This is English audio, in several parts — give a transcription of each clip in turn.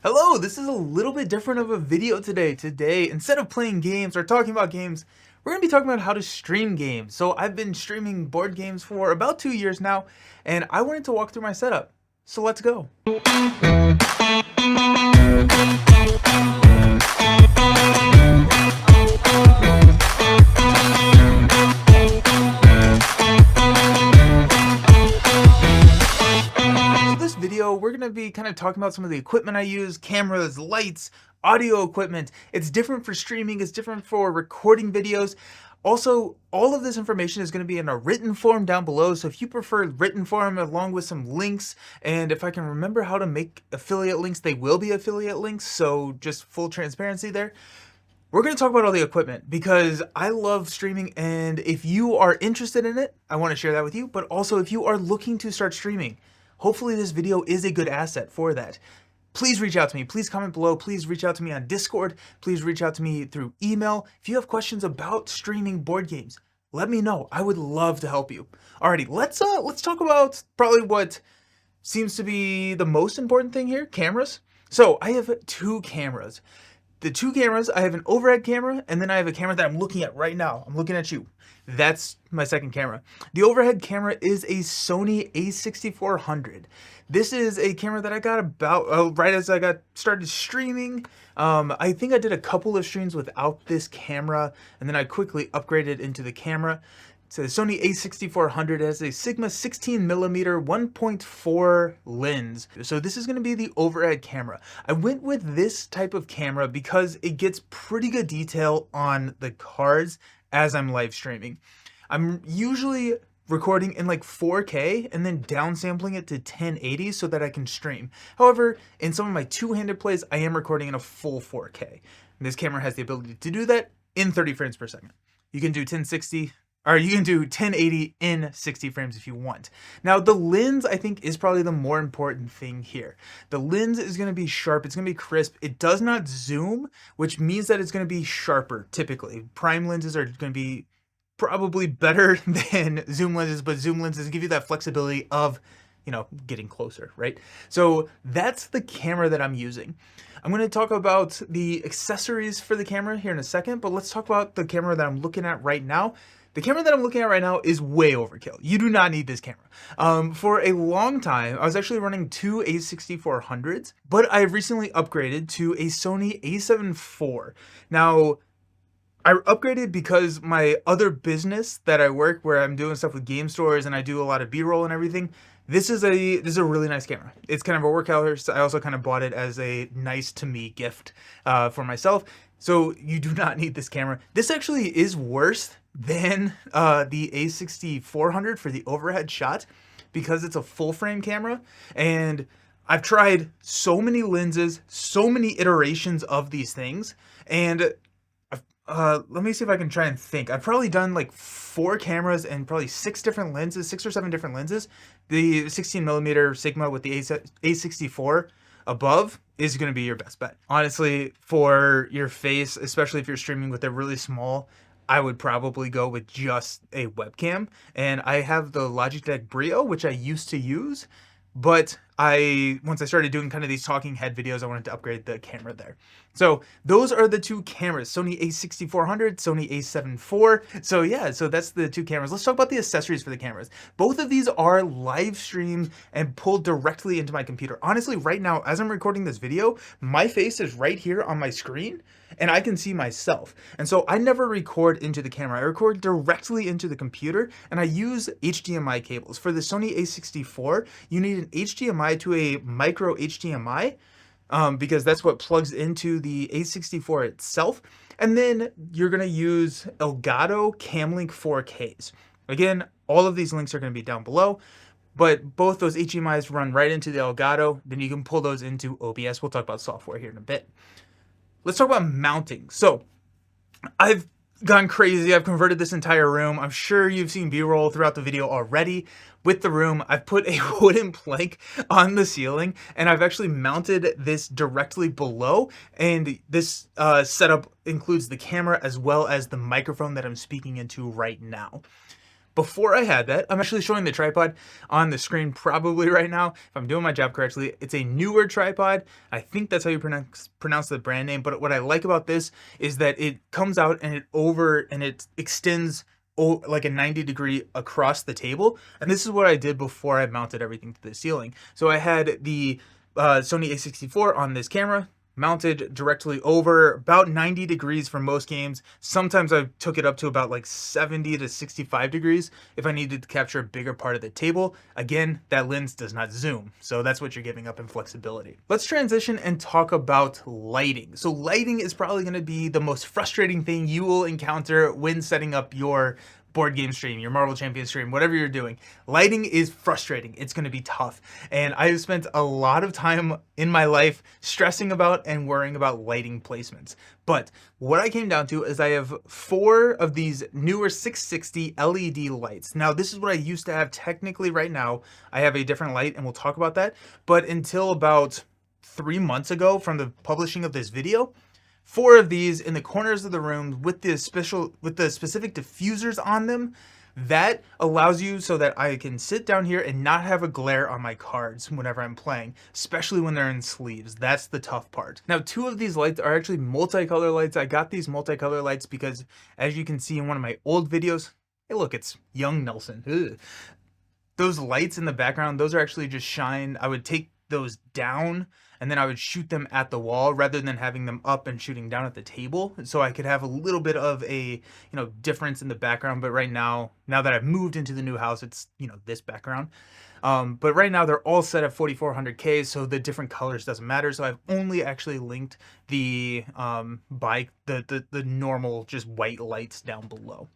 Hello, this is a little bit different of a video today. Today, instead of playing games or talking about games, we're going to be talking about how to stream games. So I've been streaming board games for about 2 years now, and I wanted to walk through my setup. So let's go. This video, we're going to be kind of talking about some of the equipment I use, cameras, lights, audio equipment. It's different for streaming, it's different for recording videos. Also, all of this information is going to be in a written form down below, so if you prefer written form along with some links, and if I can remember how to make affiliate links, they will be affiliate links, so just full transparency there. We're going to talk about all the equipment because I love streaming, and if you are interested in it, I want to share that with you. But also, if you are looking to start streaming, hopefully this video is a good asset for that. Please reach out to me. Please comment below. Please reach out to me on Discord. Please reach out to me through email. If you have questions about streaming board games, let me know. I would love to help you. Alrighty, let's talk about probably what seems to be the most important thing here, cameras. So I have two cameras. The two cameras, I have an overhead camera, and then I have a camera that I'm looking at right now. I'm looking at you. That's my second camera. The overhead camera is a Sony a6400. This is a camera that I got about right as I got started streaming. I think I did a couple of streams without this camera, and then I quickly upgraded into the camera. It's a Sony a6400. It has a Sigma 16mm 1.4 lens. So this is going to be the overhead camera. I went with this type of camera because it gets pretty good detail on the cards as I'm live streaming. I'm usually recording in like 4K and then downsampling it to 1080 so that I can stream. However, in some of my two-handed plays, I am recording in a full 4K. And this camera has the ability to do that in 30 frames per second. You can do 1060, or you can do 1080 in 60 frames if you want. Now, the lens, I think, is probably the more important thing here. The lens is going to be sharp. It's going to be crisp. It does not zoom, which means that it's going to be sharper, typically. Prime lenses are going to be probably better than zoom lenses, but zoom lenses give you that flexibility of, getting closer, right? So that's the camera that I'm using. I'm going to talk about the accessories for the camera here in a second, but let's talk about the camera that I'm looking at right now. The camera that I'm looking at right now is way overkill. You do not need this camera. For a long time, I was actually running two a6400s, but I've recently upgraded to a Sony a7 IV. Now, I upgraded because my other business that I work, where I'm doing stuff with game stores and I do a lot of B-roll and everything, this is a really nice camera. It's kind of a workout. So I also kind of bought it as a nice to me gift for myself. So you do not need this camera. This actually is worse than the a6400 for the overhead shot because it's a full frame camera, and I've tried so many lenses, so many iterations of these things, and let me see if I can try and think. I've probably done like 4 cameras and probably 6 different lenses, 6 or 7 different lenses. The 16mm Sigma with the A64 above is going to be your best bet. Honestly, for your face, especially if you're streaming with a really small, I would probably go with just a webcam. And I have the Logitech Brio, which I used to use, but once I started doing kind of these talking head videos, I wanted to upgrade the camera there. So those are the two cameras, Sony a6400, Sony a7 IV. So yeah, so that's the two cameras. Let's talk about the accessories for the cameras. Both of these are live streamed and pulled directly into my computer. Honestly, right now, as I'm recording this video, my face is right here on my screen and I can see myself. And so I never record into the camera. I record directly into the computer, and I use HDMI cables. For the Sony a64, you need an HDMI to a micro HDMI, because that's what plugs into the a64 itself. And then you're going to use Elgato Camlink 4Ks. Again, all of these links are going to be down below, but both those HDMIs run right into the Elgato. Then you can pull those into OBS. We'll talk about software here in a bit. Let's talk about mounting. So I've gone crazy. I've converted this entire room. I'm sure you've seen B-roll throughout the video already. With the room, I've put a wooden plank on the ceiling, and I've actually mounted this directly below. And this setup includes the camera as well as the microphone that I'm speaking into right now. Before I had that, I'm actually showing the tripod on the screen probably right now, if I'm doing my job correctly. It's a newer tripod. I think that's how you pronounce the brand name. But what I like about this is that it comes out and it extends like a 90-degree across the table. And this is what I did before I mounted everything to the ceiling. So I had the Sony A64 on this camera, mounted directly over about 90 degrees for most games. Sometimes I took it up to about like 70 to 65 degrees if I needed to capture a bigger part of the table. Again, that lens does not zoom, so that's what you're giving up in flexibility. Let's transition and talk about lighting. So lighting is probably going to be the most frustrating thing you will encounter when setting up your board game stream, your Marvel Champions stream, whatever you're doing. Lighting is frustrating. It's going to be tough. And I've spent a lot of time in my life stressing about and worrying about lighting placements. But what I came down to is I have 4 of these newer 660 LED lights. Now, this is what I used to have technically right now. I have a different light and we'll talk about that. But until about 3 months ago from the publishing of this video, 4 of these in the corners of the room with the specific diffusers on them. That allows you so that I can sit down here and not have a glare on my cards whenever I'm playing, especially when they're in sleeves. That's the tough part. Now, 2 of these lights are actually multicolor lights. I got these multicolor lights because, as you can see in one of my old videos, hey look, it's young Nelson. Ugh. Those lights in the background, those are actually just shine. I would take those down and then I would shoot them at the wall rather than having them up and shooting down at the table. So I could have a little bit of a, difference in the background. But right now that I've moved into the new house, it's, this background. But right now they're all set at 4400K, so the different colors doesn't matter. So I've only actually linked the the normal just white lights down below.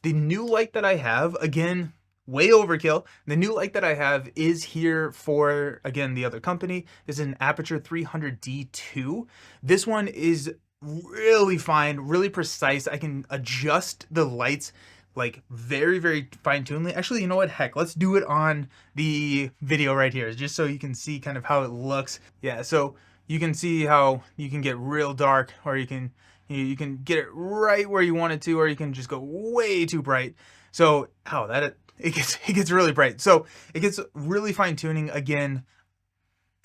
The new light that I have, again, way overkill. The new light that I have is here for, again, the other company. This is an Aperture 300D2. This one is really fine, really precise. I can adjust the lights like very, very fine-tunedly. Actually, you know what? Heck, let's do it on the video right here, just so you can see kind of how it looks. Yeah, so you can see how you can get real dark, or you can get it right where you want it to, or you can just go way too bright. So, it gets really bright. So it gets really fine tuning. Again,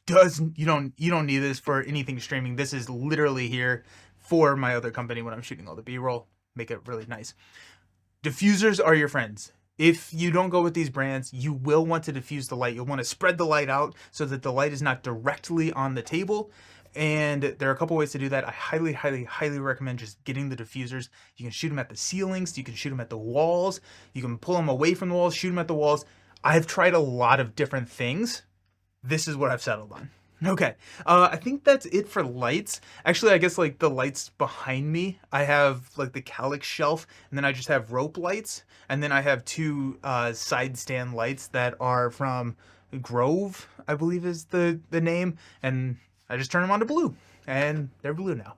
you don't need this for anything streaming. This is literally here for my other company when I'm shooting all the B-roll. Make it really nice. Diffusers are your friends. If you don't go with these brands, you will want to diffuse the light. You'll want to spread the light out so that the light is not directly on the table. And there are a couple ways to do that. I highly, highly, highly recommend just getting the diffusers. You can shoot them at the ceilings. You can shoot them at the walls. You can pull them away from the walls, shoot them at the walls. I've tried a lot of different things. This is what I've settled on. Okay, I think that's it for lights. Actually, I guess like the lights behind me, I have like the Calyx shelf, and then I just have rope lights, and then I have 2 side stand lights that are from Grove, I believe is the name, and I just turn them on to blue, and they're blue now.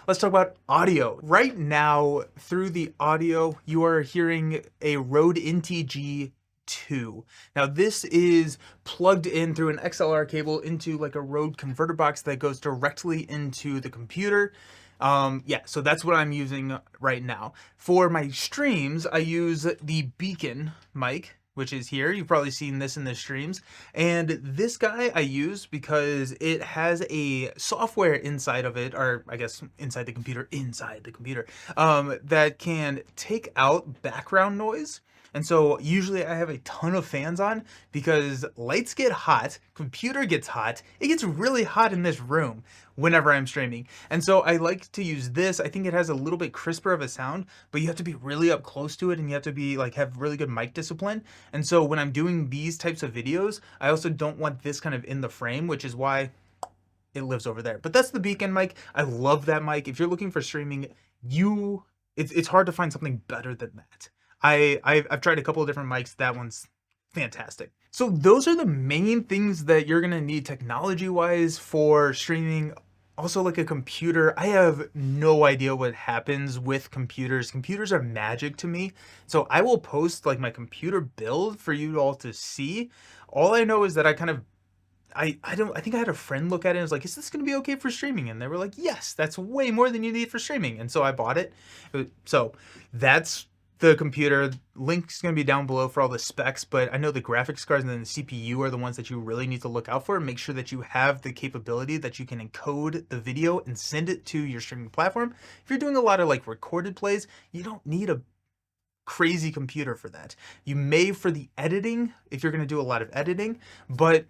Let's talk about audio. Right now, through the audio, you are hearing a Rode NTG 2. Now this is plugged in through an XLR cable into like a Rode converter box that goes directly into the computer. Yeah, so that's what I'm using right now. For my streams, I use the Beacon mic, which is here. You've probably seen this in the streams. And this guy I use because it has a software inside of it, or I guess inside the computer, that can take out background noise. And so usually I have a ton of fans on because lights get hot, computer gets hot, it gets really hot in this room whenever I'm streaming. And so I like to use this. I think it has a little bit crisper of a sound, but you have to be really up close to it and you have to be like have really good mic discipline. And so when I'm doing these types of videos, I also don't want this kind of in the frame, which is why it lives over there. But that's the Beacon mic. I love that mic. If you're looking for streaming, it's hard to find something better than that. I've tried a couple of different mics. That one's fantastic. So those are the main things that you're gonna need technology-wise for streaming. Also, like a computer, I have no idea what happens with computers. Computers are magic to me. So I will post like my computer build for you all to see. All I know is that I think I had a friend look at it and was like, is this gonna be okay for streaming? And they were like, yes, that's way more than you need for streaming. And so I bought it. So that's the computer. Link's going to be down below for all the specs, but I know the graphics cards and then the CPU are the ones that you really need to look out for. Make sure that you have the capability that you can encode the video and send it to your streaming platform. If you're doing a lot of like recorded plays, you don't need a crazy computer for that. You may for the editing, if you're going to do a lot of editing, but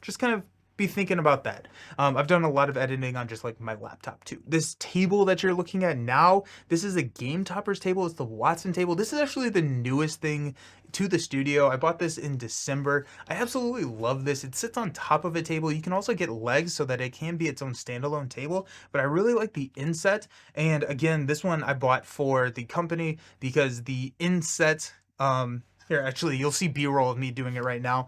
just kind of be thinking about that. I've done a lot of editing on just like my laptop too. This table that you're looking at now, this is a Game Toppers table. It's the Watson table. This is actually the newest thing to the studio. I bought this in December. I absolutely love this. It sits on top of a table. You can also get legs so that it can be its own standalone table, but I really like the inset. And again, this one I bought for the company because the inset, here, actually, you'll see B-roll of me doing it right now.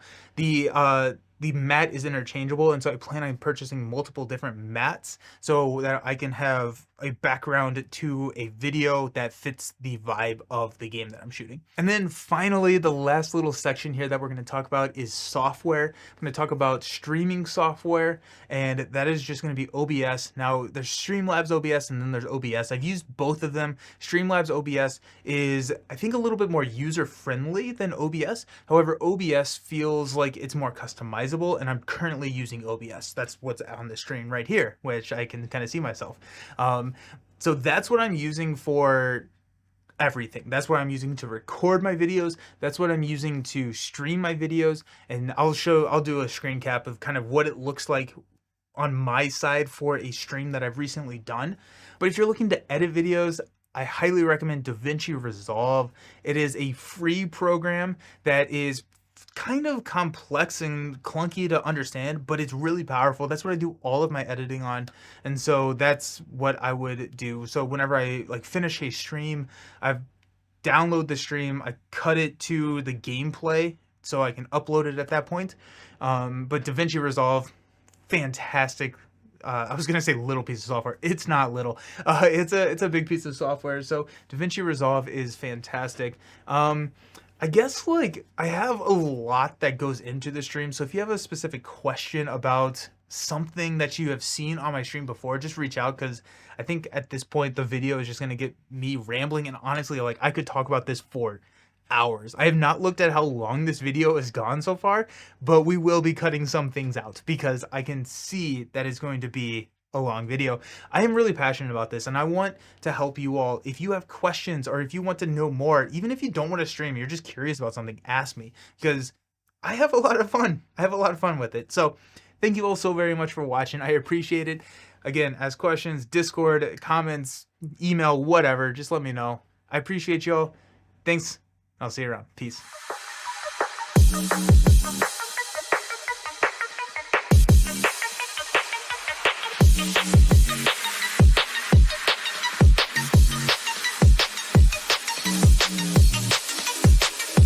The mat is interchangeable, and so I plan on purchasing multiple different mats so that I can have a background to a video that fits the vibe of the game that I'm shooting. And then finally, the last little section here that we're going to talk about is software. I'm going to talk about streaming software, and that is just going to be OBS. Now, there's Streamlabs OBS and then there's OBS. I've used both of them. Streamlabs OBS is, I think, a little bit more user-friendly than OBS. However, OBS feels like it's more customizable, and I'm currently using OBS. That's what's on the screen right here, which I can kind of see myself. So that's what I'm using for everything. That's what I'm using to record my videos. That's what I'm using to stream my videos. And I'll do a screen cap of kind of what it looks like on my side for a stream that I've recently done. But if you're looking to edit videos, I highly recommend DaVinci Resolve. It is a free program that is kind of complex and clunky to understand, but it's really powerful. That's what I do all of my editing on, and so that's what I would do. So whenever I like finish a stream, I download the stream, I cut it to the gameplay so I can upload it at that point. But DaVinci Resolve, fantastic. I was gonna say little piece of software. It's not little. It's a big piece of software. So DaVinci Resolve is fantastic. I guess like I have a lot that goes into the stream. So if you have a specific question about something that you have seen on my stream before, just reach out, because I think at this point the video is just gonna get me rambling, and honestly, like I could talk about this for hours. I have not looked at how long this video has gone so far, but we will be cutting some things out because I can see that it's going to be a long video. I am really passionate about this, and I want to help you all. If you have questions or if you want to know more, even if you don't want to stream, you're just curious about something, ask me, because I have a lot of fun. I have a lot of fun with it. So thank you all so very much for watching. I appreciate it. Again, ask questions, Discord, comments, email, whatever, just let me know. I appreciate y'all. Thanks. I'll see you around. Peace.